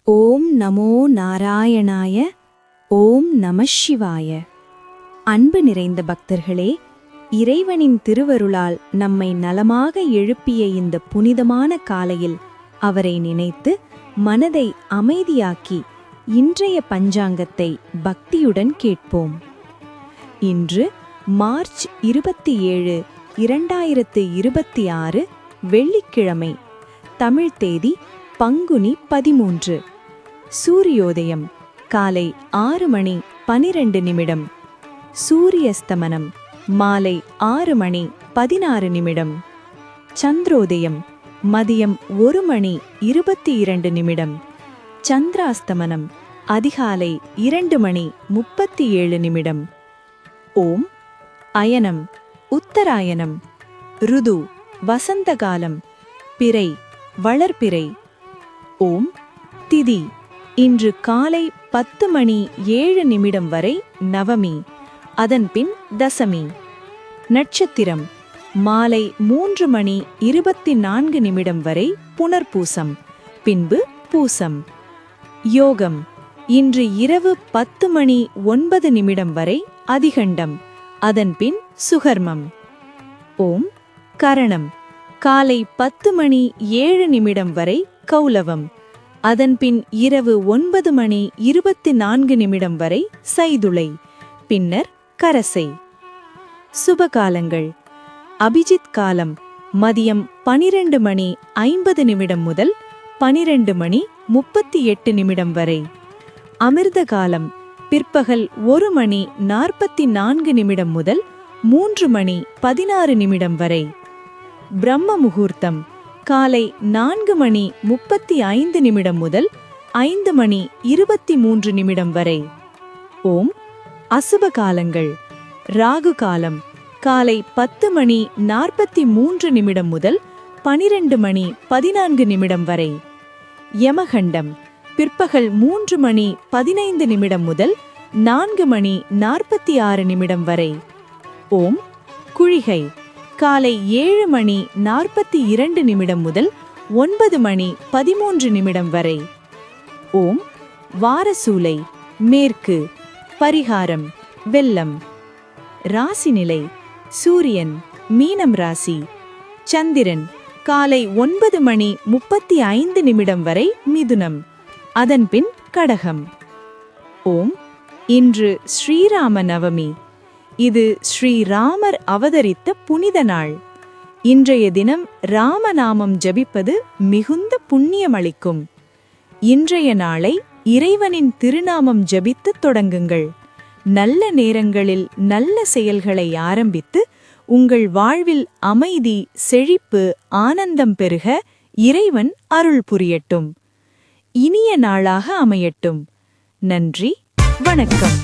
ஓம் நமோ நாராயணாய. ஓம் நம சிவாய. அன்பு நிறைந்த பக்தர்களே, இறைவனின் திருவருளால் நம்மை நலமாக எழுப்பிய இந்த புனிதமான காலையில் அவரை நினைத்து மனதை அமைதியாக்கி இன்றைய பஞ்சாங்கத்தை பக்தியுடன் கேட்போம். இன்று மார்ச் 27, 2026 வெள்ளிக்கிழமை. தமிழ் தேதி பங்குனி 13. சூரியோதயம் காலை 6:12. சூரியஸ்தமனம் மாலை 6:16. சந்திரோதயம் மதியம் 1:22. சந்திராஸ்தமனம் அதிகாலை 2:37. ஓம் அயனம் உத்தராயணம். ருது வசந்தகாலம். பிறை வளர்பிறை. ஓம் திதி இன்று காலை 10:07 வரை நவமி, அதன்பின் தசமி. நட்சத்திரம் மாலை 3:24 வரை புனர்பூசம், பின்பு பூசம். யோகம் இன்று இரவு 10:09 வரை அதிகண்டம், அதன்பின் சுகர்மம். ஓம் கரணம் காலை 10:07 வரை கௌலவம், அதன்பின் இரவு 9:24 வரை சைதுளை, பின்னர் கரசை. சுபகாலங்கள். அபிஜித் காலம் மதியம் 12:50 முதல் 12:38 வரை. அமிர்த காலம் பிற்பகல் 1:44 முதல் 3:16 வரை. பிரம்ம முகூர்த்தம் காலை 4:35 முதல் 5:23 வரை. ஓம் அசுப காலங்கள். ராகு காலம் காலை 10:43 முதல் 12:14 வரை. யமகண்டம் பிற்பகல் 3:15 முதல் 4:46 வரை. ஓம் குழிகை காலை 7:42 முதல் 9:13 வரை. ஓம் வாரசூலை மேற்கு. பரிகாரம் வெள்ளம். ராசிநிலை சூரியன் மீனம் ராசி. சந்திரன் காலை 9:35 வரை மிதுனம், அதன்பின் கடகம். ஓம் இன்று ஸ்ரீராம நவமி. இது ஸ்ரீராமர் அவதரித்த புனித நாள். இன்றைய தினம் ராமநாமம் ஜபிப்பது மிகுந்த புண்ணியமளிக்கும். இன்றைய நாளை இறைவனின் திருநாமம் ஜபித்து தொடங்குங்கள். நல்ல நேரங்களில் நல்ல செயல்களை ஆரம்பித்து உங்கள் வாழ்வில் அமைதி, செழிப்பு, ஆனந்தம் பெருக இறைவன் அருள் புரியட்டும். இனிய நாளாக அமையட்டும். நன்றி, வணக்கம்.